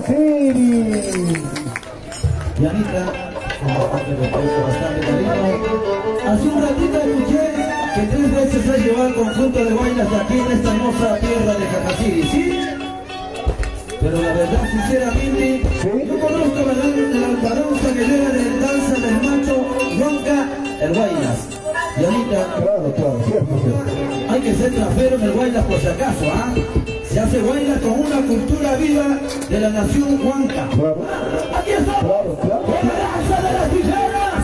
sí. Dianita, con bastante respeto, bastante cariño. Hace un ratito escuché que 3 veces has llevado el conjunto de bailas de aquí en esta hermosa tierra de Cacasiri, ¿sí? Pero la verdad, sinceramente, yo conozco la danza que lleva de danza del macho Huanca, el Guaylas. Dianita, Claro, cierto. hay que ser trafero en el Guaylas por si acaso, ¿ah? Se hace Guaylas con una cultura viva de la nación Huanca. Claro. Aquí estamos, con la danza de las tijeras,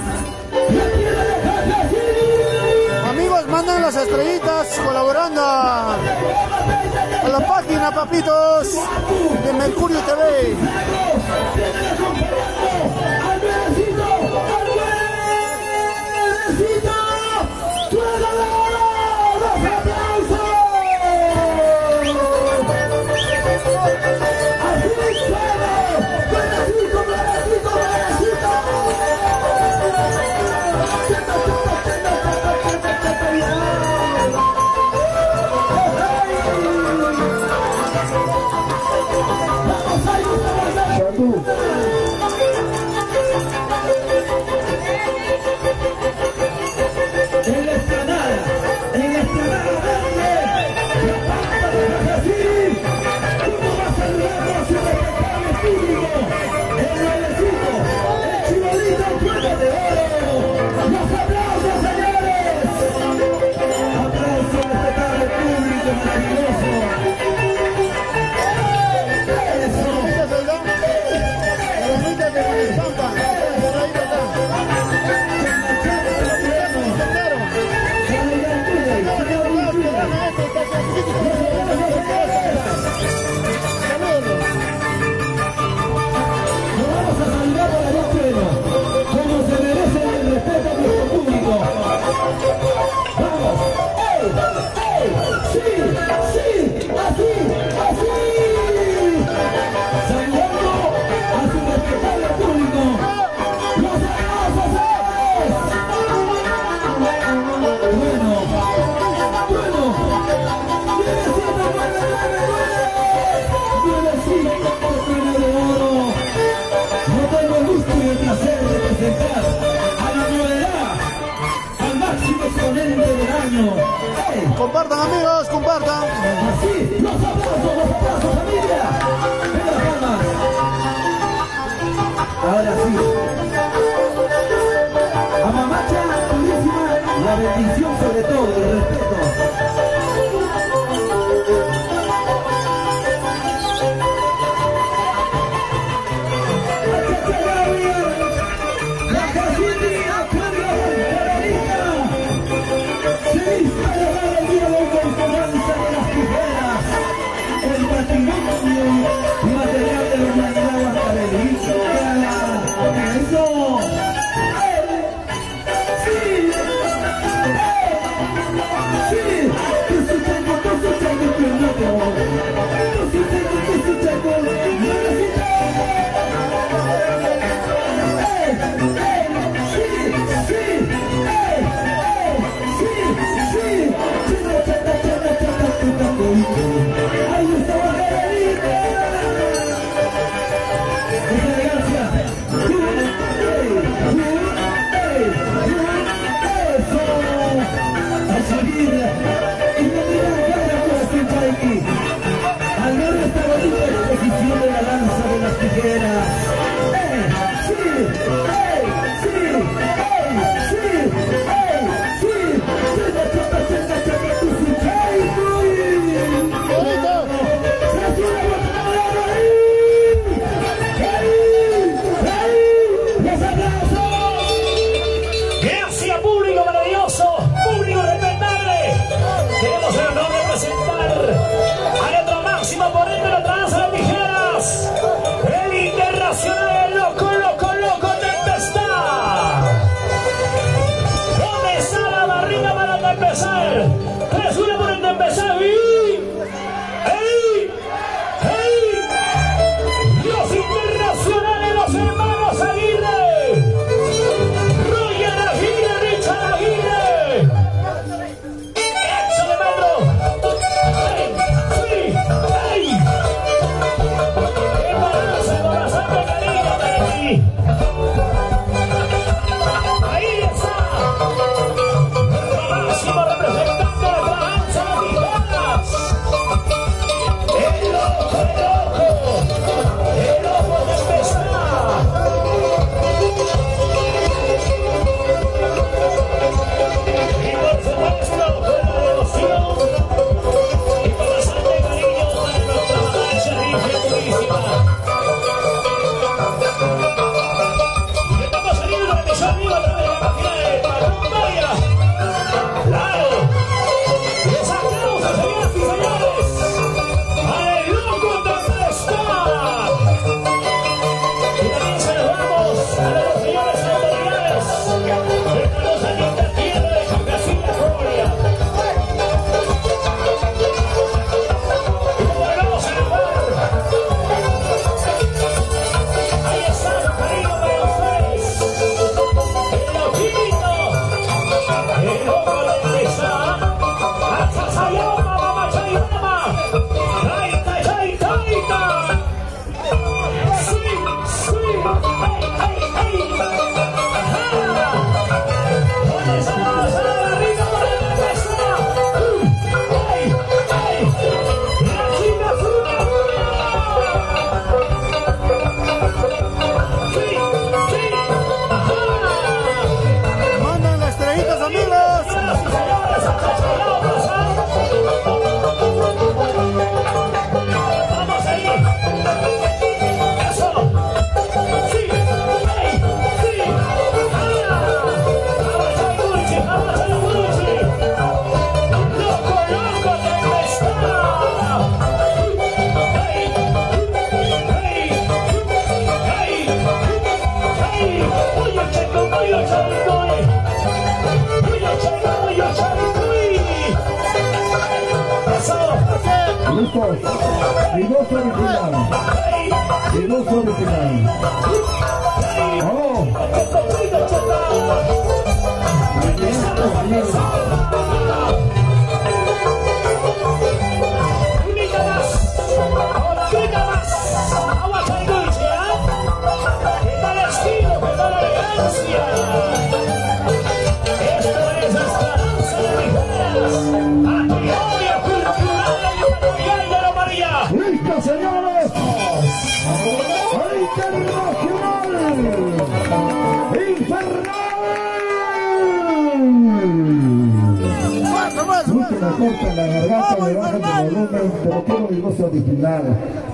la tierra de Cacasiri. Amigos, mandan las estrellitas colaborando a la página, papitos, de Mercurio TV. Compartan, amigos, compartan. Así, los aplausos, familia. Venga, palmas. Ahora sí. A Mamacha Purísima, la bendición sobre todo, el respeto. Material de la humanidad eso. Sí. Sí. ¿Listos? Mi voz original. Mi voz original. ¡Oh! ¡Listo, señores! ¡Internacional! ¡Infernal! Mucho me corta la garganta, me bajan el volumen, pero quiero mi voz original.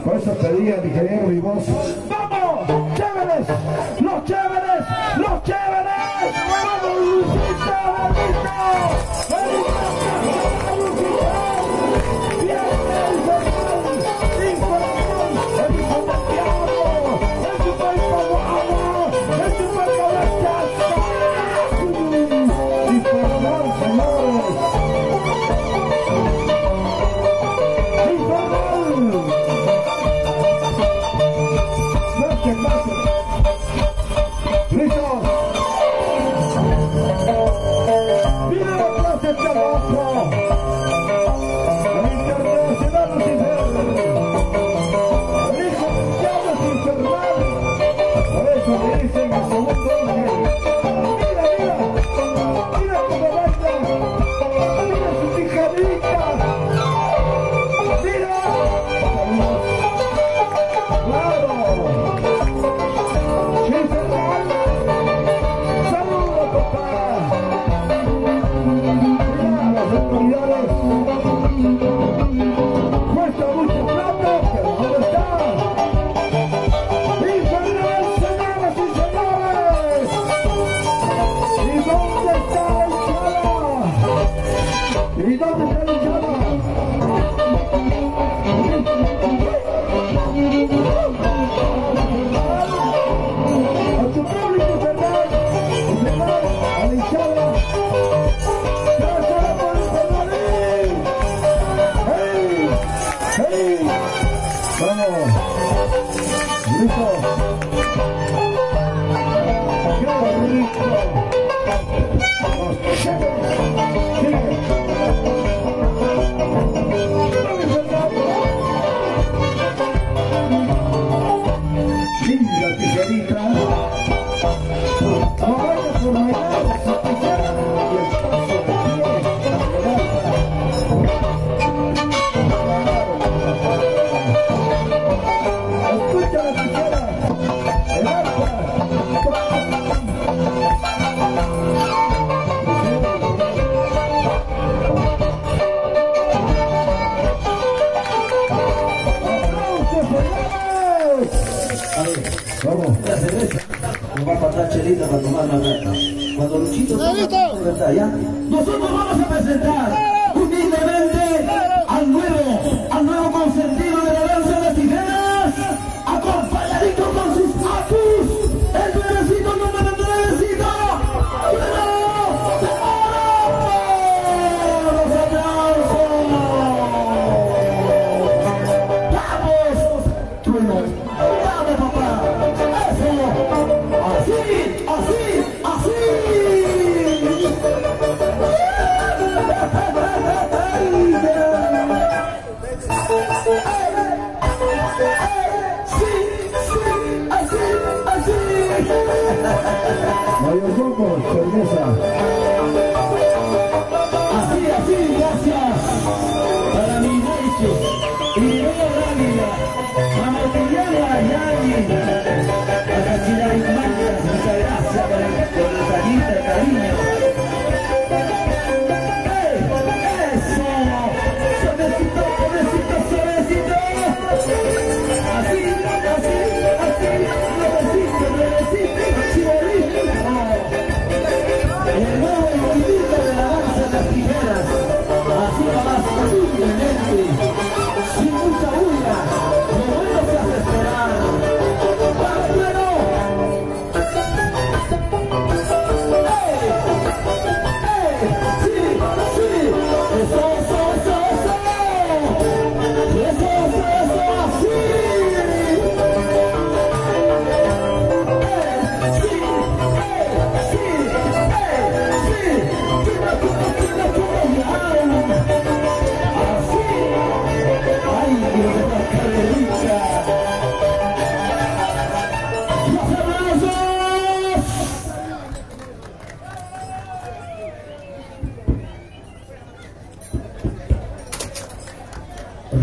Por eso pedía al ingeniero mi voz. ¡Vamos! ¡Chéveres! ¡Los chéveres! ¡Los chéveres! ¡Vamos, Luisito! Cuando Luchito toma ¿ya? Nosotros vamos a presentar humildemente al nuevo consentido de la danza de las tijeras, acompañadito con sus acus, el nuevecito número 9. ¡Los aplausos! ¡Vamos! ¡Trueno! ¡Vamos, papá! ¡Eso! ¡Así! ¡Así! ¡Así! Mayordomo, cerveza. Así, gracias. Para mi noche. Y mi nueva lágrima. A Martillana, Yanni. A Cachila y Manchas. Muchas gracias por el detallito, el cariño. ¡Eso! ¡Suavecito, suavecito, suavecito! Así, nuevecito, chibolito.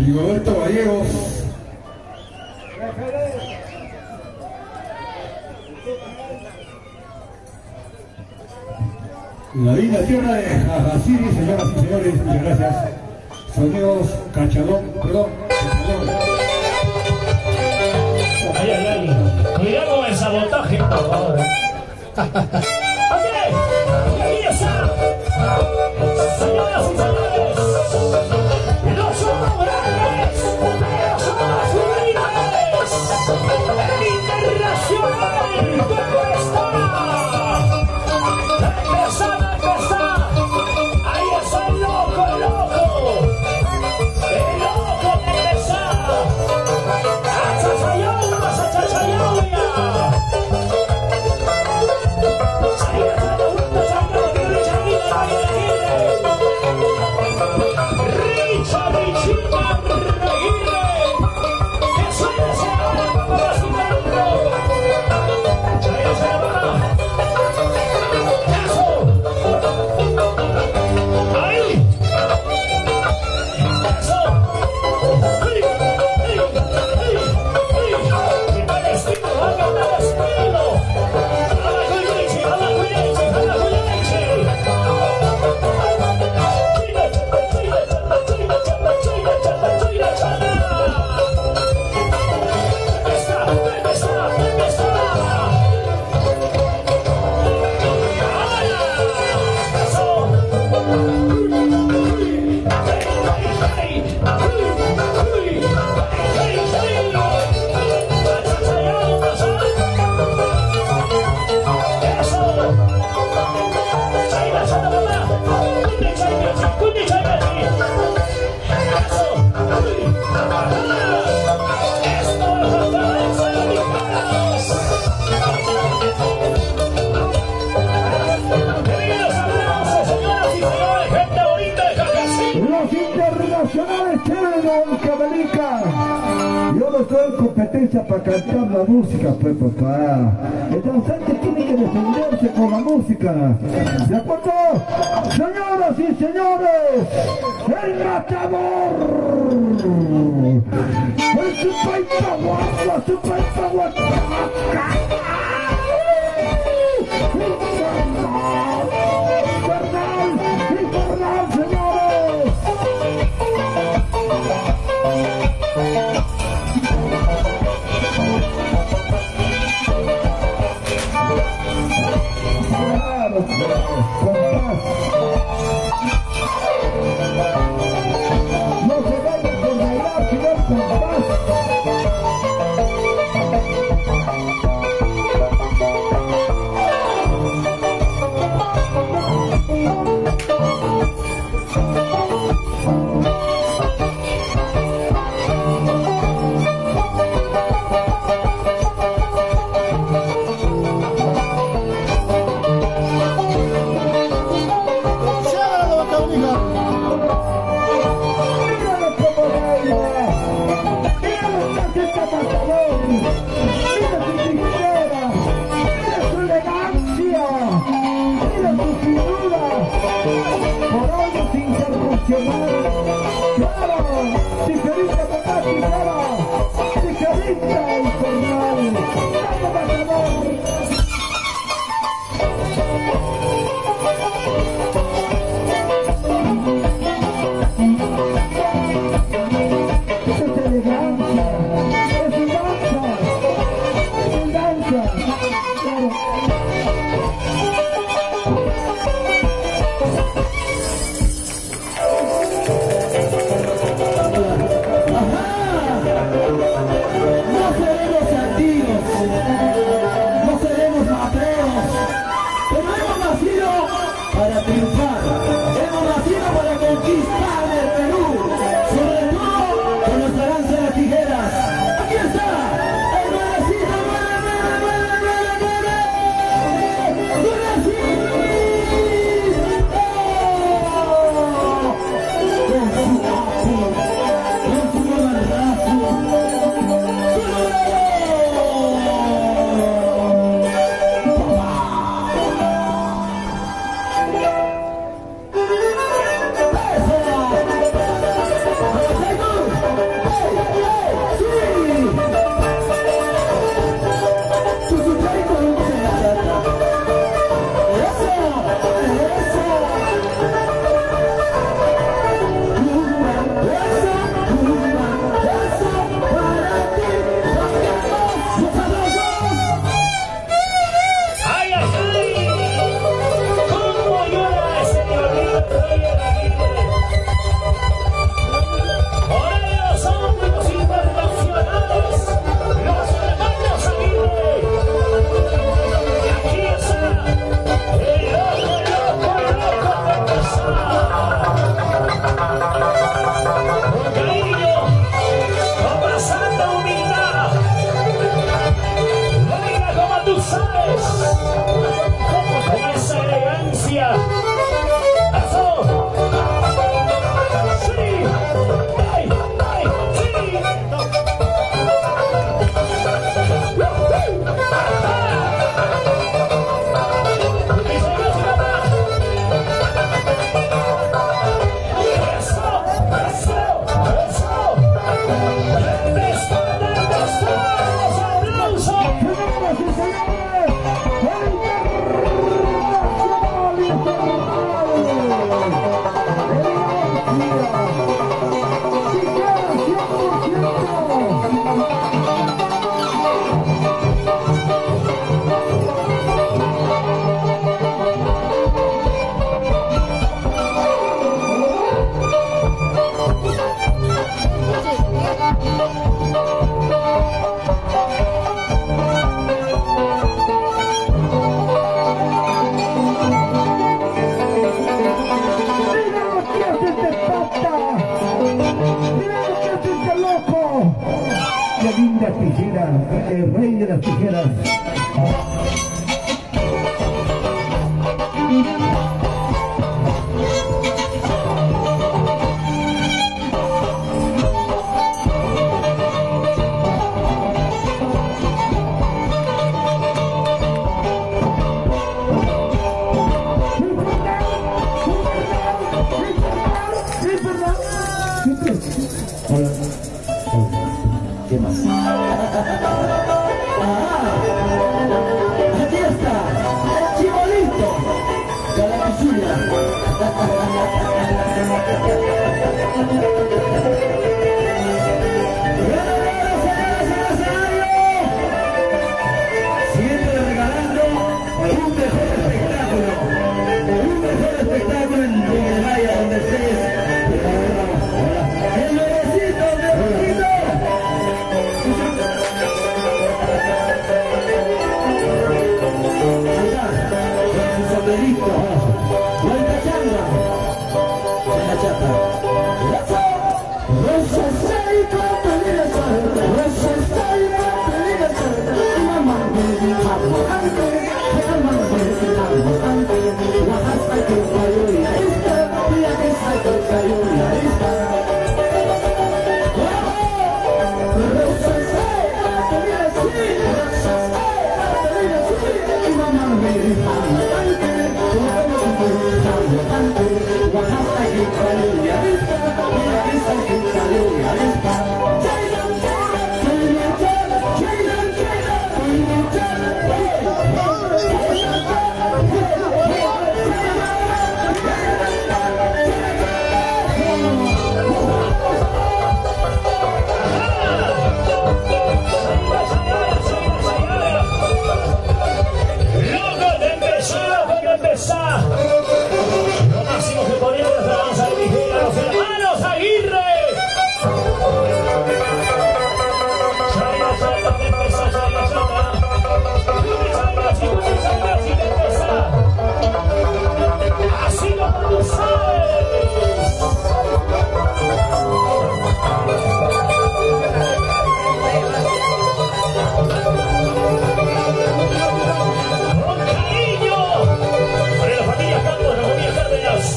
Rigoberto Gallegos. La linda tierra de Jajasiri, señoras y señores, muchas gracias. Sonidos Cachadón, perdón, Cachadón. Ay, ay, ay. Cuidado con el sabotaje, por favor. ¡Ok! ¡Y ahí está! Señoras y señores, los somos grandes, los somos líderes, el internacional, ¿cómo está? ¡Empezá! Ahí está el loco, el loco de empezar. Yo no estoy en competencia para cantar la música, pues papá. El danzante tiene que defenderse con la música. ¿De acuerdo? Señoras y señores, el matador. El super power, super power. Infernal, señores. No se vayan por bailar, sino con paz. la tijera, el rey de las tijeras. ¿Qué más? Aquí está, el chibolito, Calapisuya. Siempre regalando un mejor espectáculo en Vaya, donde estés. El bebecito, el bebecito. Sombrerito, vuelta changa, la chata. Lo máximo que podemos es la danza de tijera, los hermanos Aguirre. Chaya, chaya, que empieza, chaya, chaya. Chaya, que empieza. Así como tú sabes. Con cariño. Para la familia Campos, la familia Cárdenas.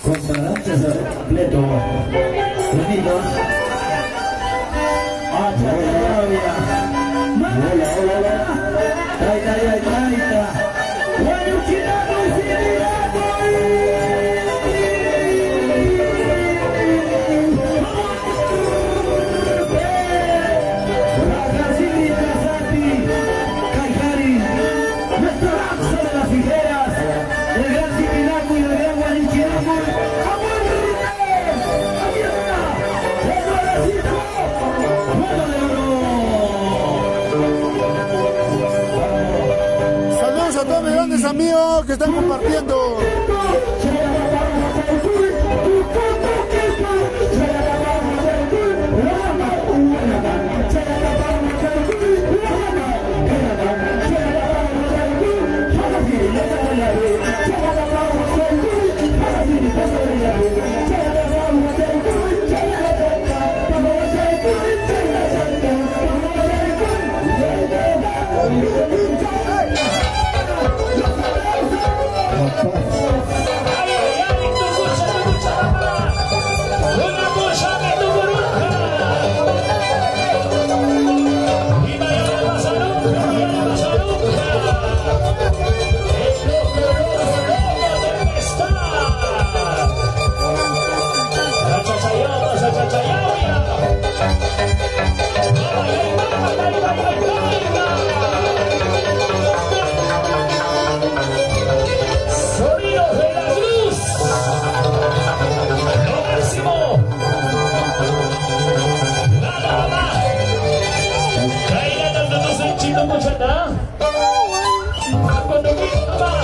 Consonantes completo. Unidos. Saludos a todos mis grandes amigos que están compartiendo. Ay, ay, ay, tu cucha, mamá. Una cucha que tu burbuja. Y vaya la pasaruca, vaya la pasaruca. El loco debe estar. La chachayama, la chachayama. Sonidos de la cruz. Lo máximo. Nada más. Traigan a todos el chino muchachos. Cuando quiera más.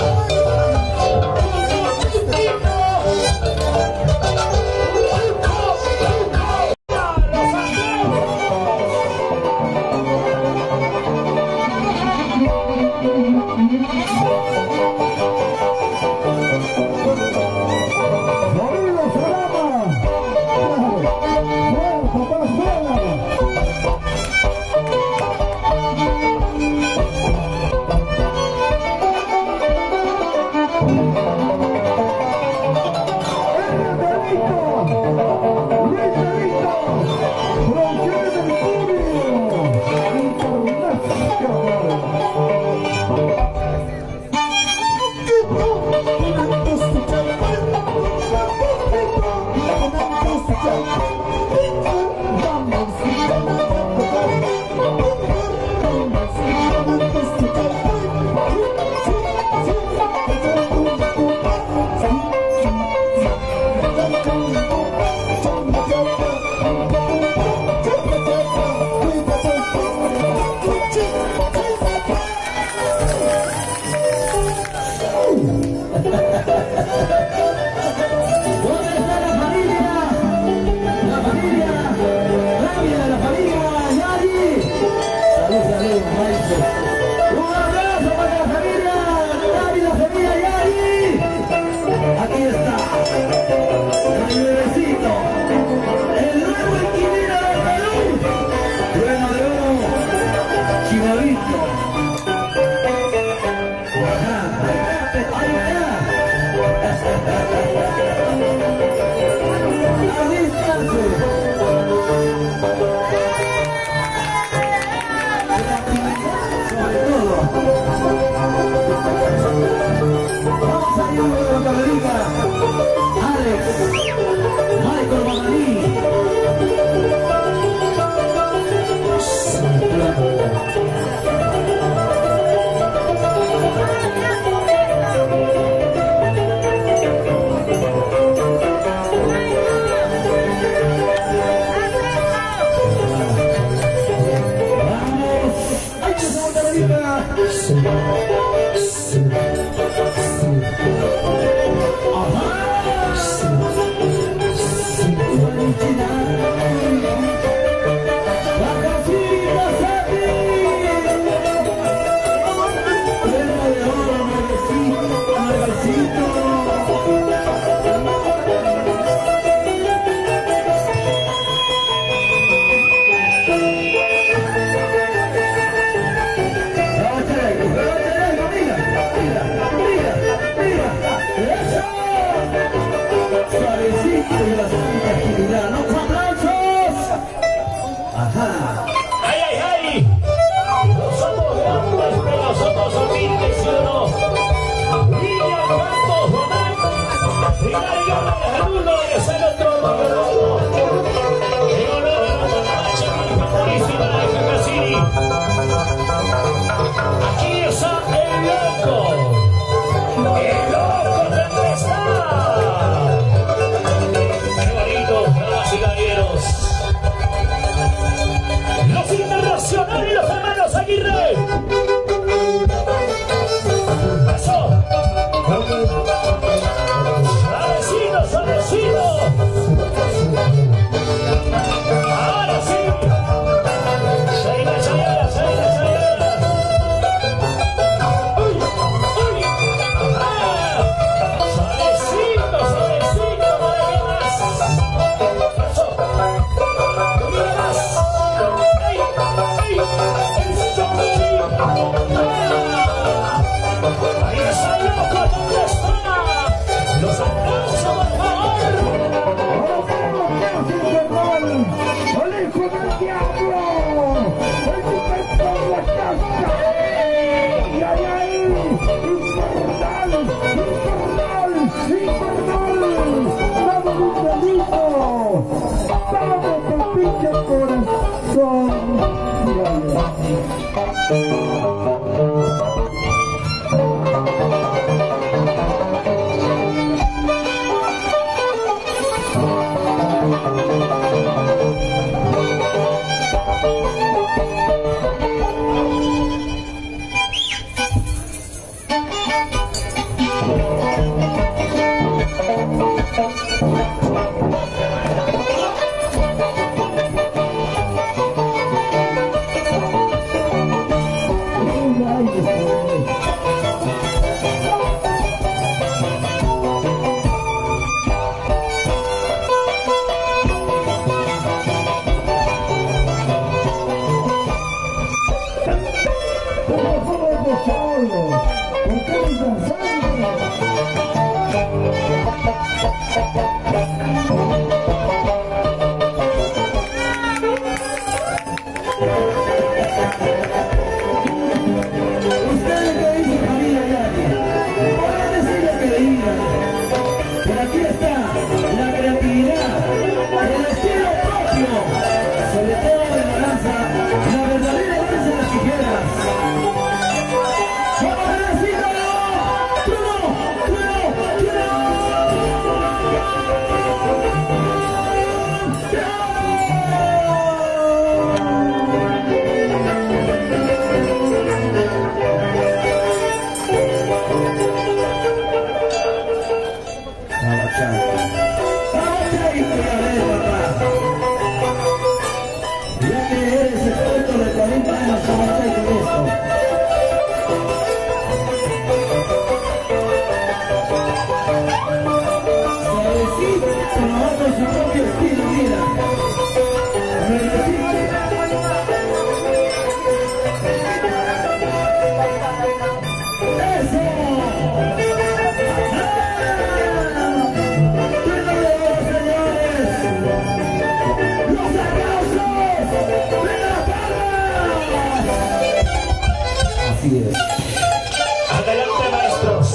Adelante, maestros.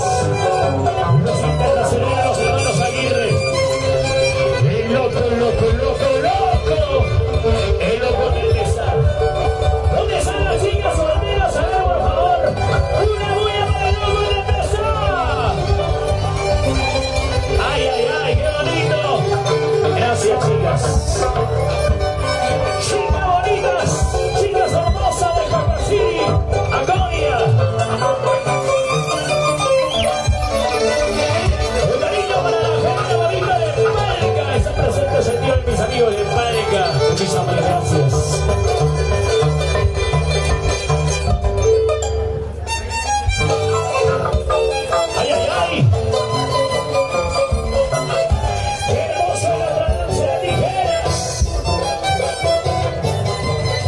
Los internacionales, los hermanos Aguirre. El loco, loco, loco, loco. El loco de César. ¿Dónde están las chicas solteras? A ver, por favor. Una bulla para el loco de César. Ay, ay, ay, qué bonito. Gracias, chicas. Chicas bonitas, chicas hermosas de Jacasí, Aconia. Un cariño para la gente bonita de Pánica. Está presente el señor y mis amigos de Pánica. Muchísimas gracias. Ay, ay, ay. Qué hermosa la danza de tijeras.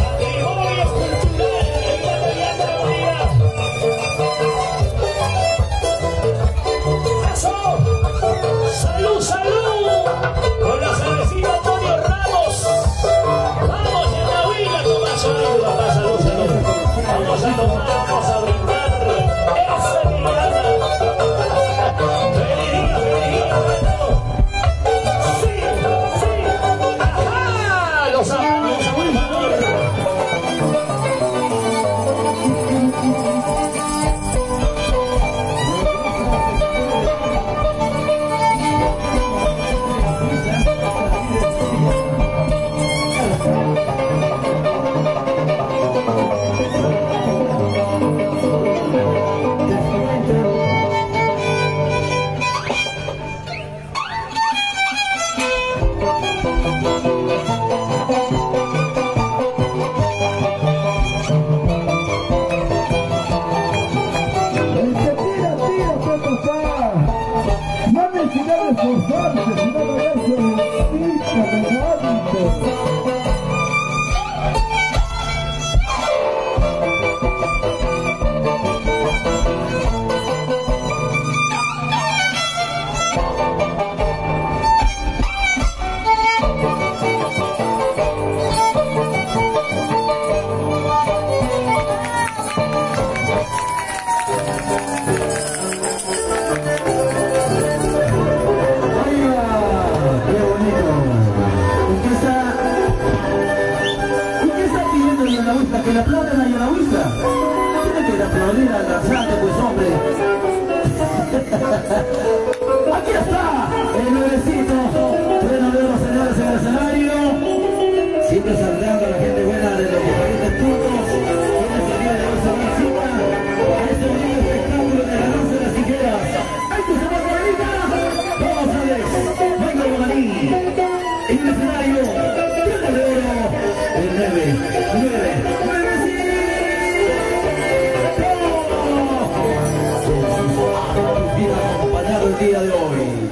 Patrimonio cultural de la Italiana de la Unidad. ¡Eso! ¡Salud, salud! Con la cervecita Antonio Ramos. Vamos en la huila a tomar salud, papá, salud, salud. Vamos a tomar, vamos a brindar. Esa mirada. ¡Feliz día, bueno! ¡Sí, sí! ¡Ajá! Los aplausos, por favor. El que tira, papá. No necesitamos esforzarse, sino ganarse el cita de hábito. ¡Qué bonito! ¿Y qué está pidiendo el Yanahuista? ¿Que le aplaudan a Yanahuista? Tiene que aplaudir al danzante, pues, hombre. ¡Aquí está! El nuevecito. Bueno, vemos, señores, en el escenario. Siempre saludando a la gente buena de los diferentes puntos. Quienes el día de hoy se van encima a este bonito espectáculo de la danza de las tijeras. el día de hoy.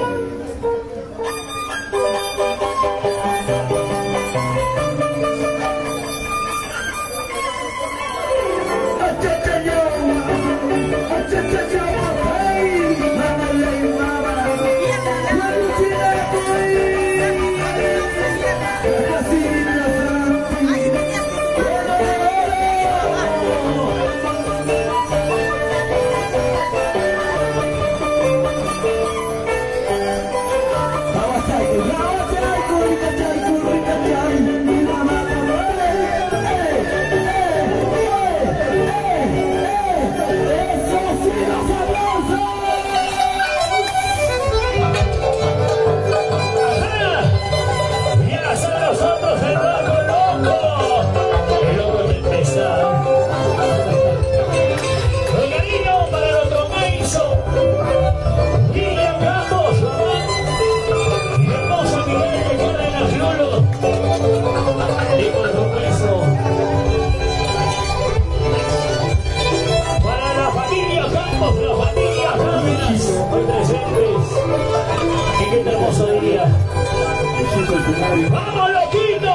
¡Vamos, loquito!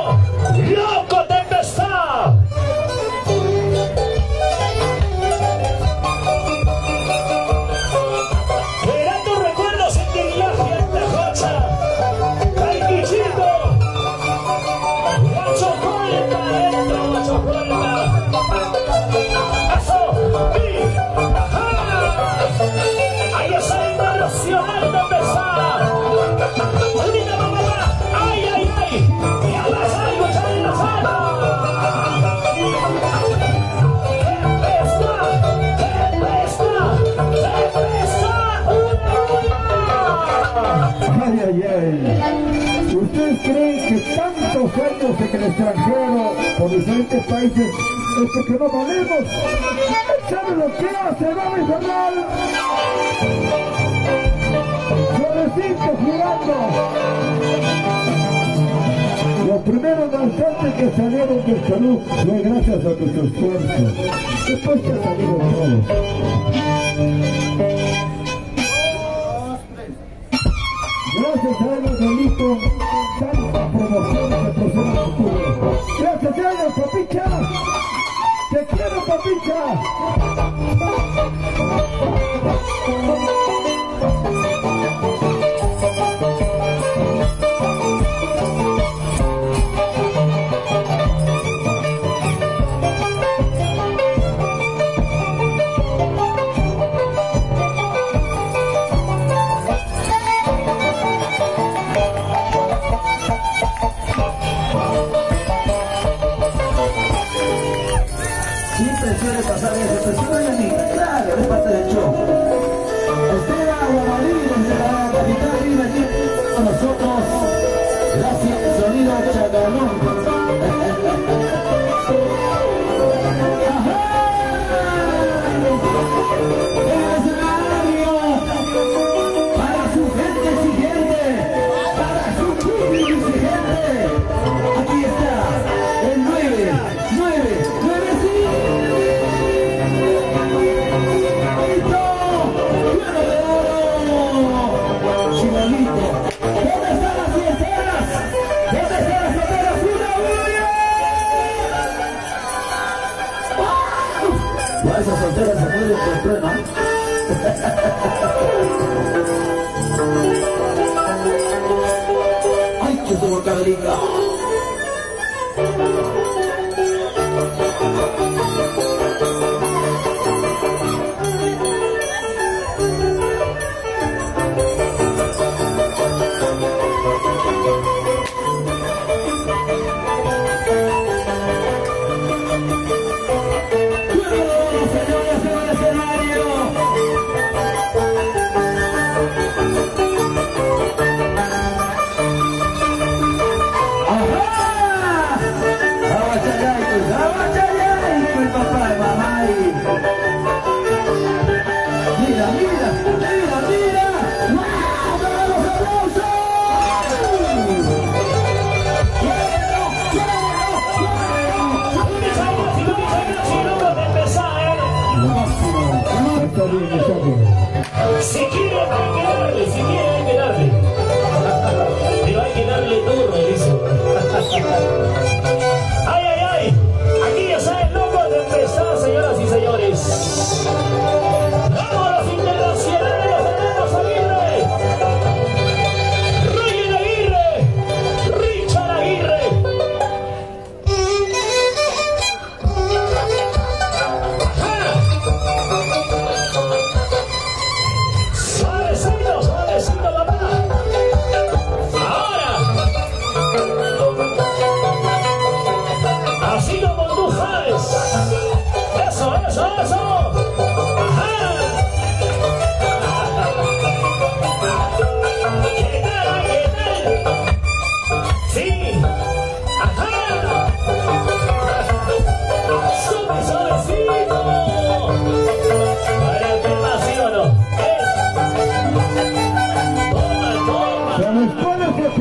¡Loco Tempestad! Verá tus recuerdos en tu viaje a Tajocha. ¡Caiquichito! ¡Guacho Cuerda! ¡Dentro, Guacho Cuerda! ¡Eso! ¡Sí! ¡Ajá! ¡Ahí está el nacional Tempestad! ¡Ahorita, mamá! ¡Ay, ay, ay! ¡Ya vas a escuchar en la sala! Ay, ay, ay. ¿Ustedes creen que tantos años en el extranjero por diferentes países es porque no valemos? ¿Saben lo que hace, Mami Fernal? Suavecito jugando. Los primeros danzantes que salieron del Perú fue gracias a nuestro esfuerzo. Después ya salieron todos. Gracias a ellos, Delito, tanta promoción de personas futuras. Gracias a ellos, papicha. Te quiero, papicha. Siempre suele pasar eso, pero si no hay amiga, claro, es parte del show. Esteban Guamalí desde la capital Lima, aquí con nosotros, gracias, sonido Chacalón. Para su gente exigente, para su público exigente, aquí está el 9 sí. Chivalito, ¿dónde están las fiesteras? ¿Dónde están las fiesteras? ¡Una!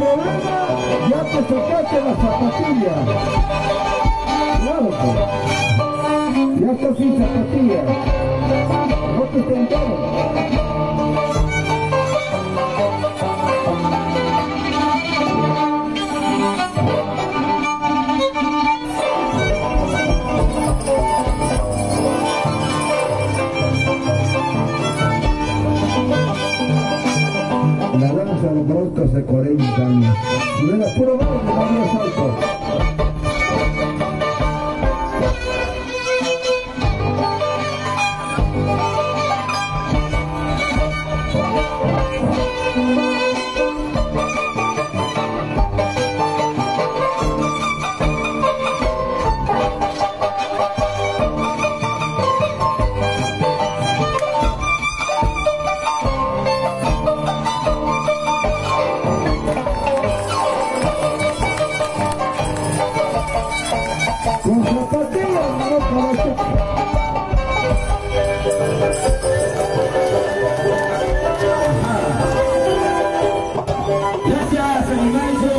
problema, ya te sacaste la zapatilla. Claro, pues. Ya está sin zapatilla. No te sentaron. La danza de los broncos de 40 años. No era puro baile, no había salto. Con zapatillas no parece. Gracias, Animaizo.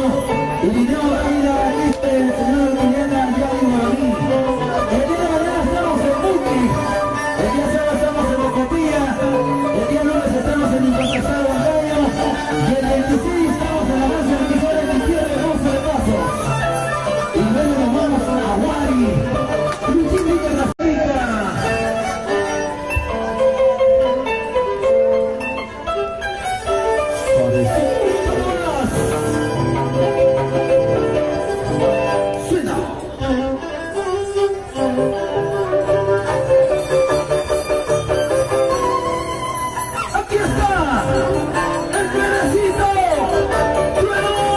Y dinero de vida aquí, el señor Juliana Yari Moraní. El día de mañana estamos en Multi. El día sábado estamos en Bocotilla. El día lunes estamos en Impasado Bancario. Y el 26 estamos en la base de Tijera en Tierra de Monza de Pasos. Y luego nos vamos a Aguari. Luchín Rica Rafrica. Suena. Aquí está el pedacito de oro.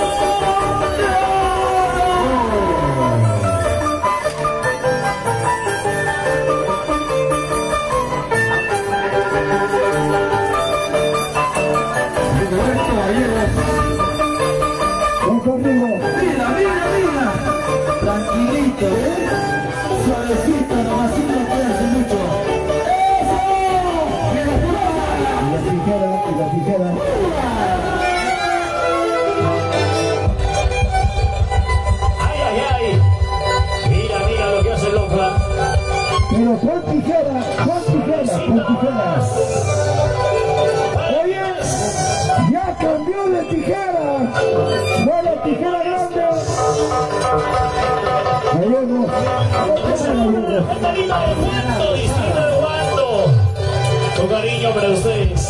Don Corrigo, Mira, mira, mira. Tranquilito, suavecito, nomás sin meterse mucho. ¡Eso! ¡Mira, y la tijera, y la tijera. Ay, ay, ay. Mira, mira lo que hace el Loca. Pero con tijera, con tijera, con tijera. Oye, ya cambió de tijera. No la tijera grande. Gallegos, gallegos. Catalina de Guando, distrito de Guando. Con cariño para ustedes.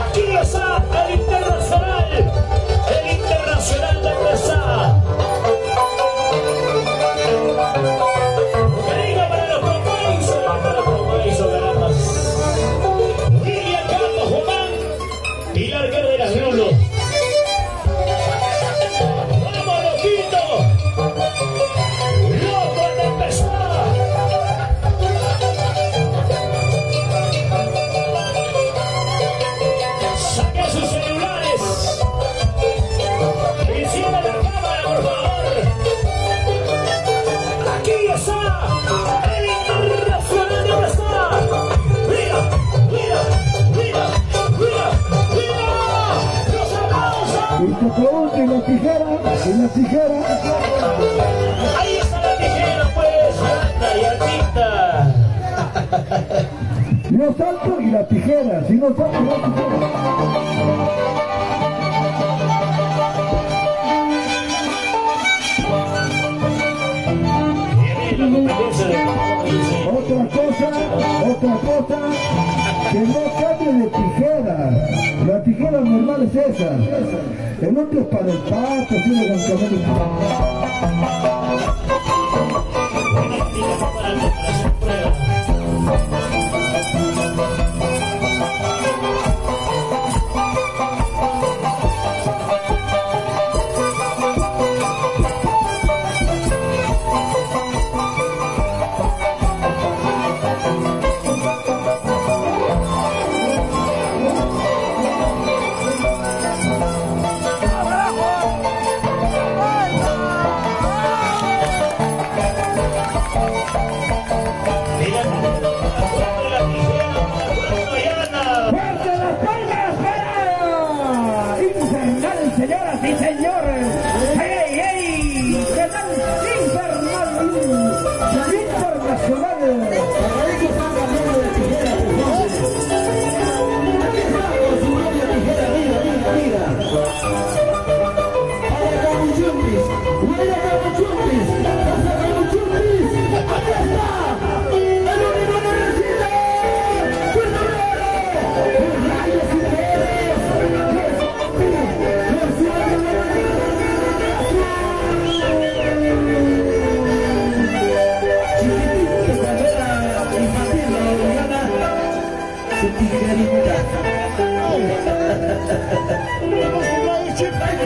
Aquí está el internacional. El internacional de Pesá. Con cariño para los compromisos, ganadas. William Carlos Juan y la arquera de las Rulos. ¡Vamos, loquito! ¡Loco de Pesá! Saquen sus celulares. Encienda la cámara, por favor. Aquí está el internacional de Pesá. Mira, mira, mira, mira, mira. Los aplausos. Y te pregunto, ¿y la tijera? ¿Y la tijera? Ahí está la tijera, pues. Anda y altita. No salto y la tijera, si no salto y la tijera. Viene la competencia de Otra cosa, que no cambie de tijera. La tijera normal es esa. El otro es para el pato, tiene con cabello.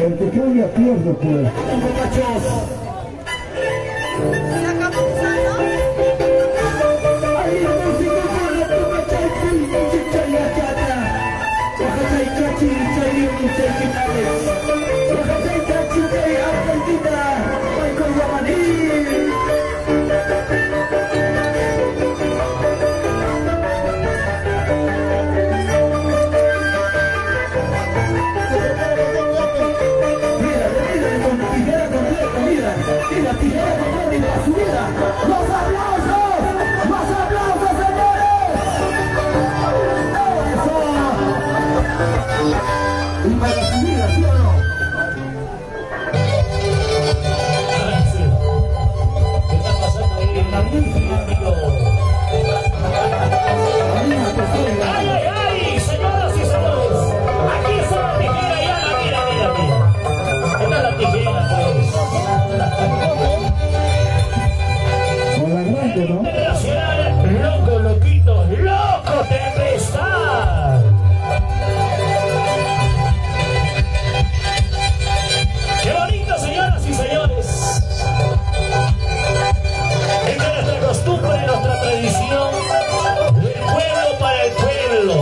El que cambia pierde, pues. Muchachos. Mira, tijera con la subida. ¡Los aplausos! ¡Los aplausos, señores! ¡Eso! Y para la subida, ¿sí o no? ¿Qué está pasando ahí? ¡Ay, ay, ay! Señoras y señores, aquí está la tijera, ya la mira. Esta es la tijera, pues. Con la grande, ¿no? Internacional, loco, loquito, loco tempestad. ¡Qué bonito, señoras y señores! Esta es nuestra costumbre, nuestra tradición, del pueblo para el pueblo.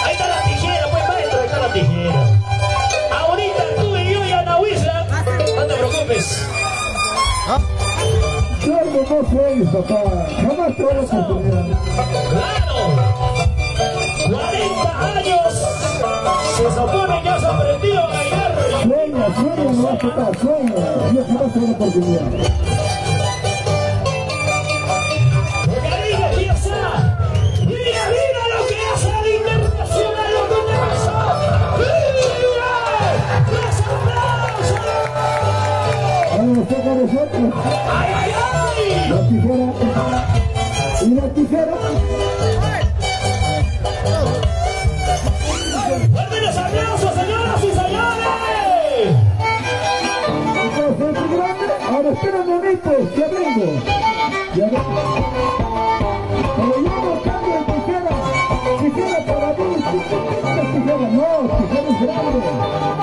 Ahí está la tijera, pues maestro, ahí está la tijera. Ahorita tú y yo y Ana Huizla, no te preocupes. Yo no soy, papá. Jamás te voy a oportunidad. ¡Claro! 40 años se supone que has aprendido a bailar. Sueña, no vas a tocar, sueña. Yo jamás te voy a oportunidad. Porque ahí empieza. Mira lo que hace el internacional, lo que te pasó. ¡Mira! ¡Los aplausos! Ahora nos toca a nosotros. ¡Ay, ay, ay! La tijera. Y la tijera. ¡Fuerten los aplausos, señoras y señores! Entonces, grande. Ahora espera un momento, ya vengo. Ya vengo. Pero yo no cambio de tijera. Tijera para mí, tijera no, tijera es grande.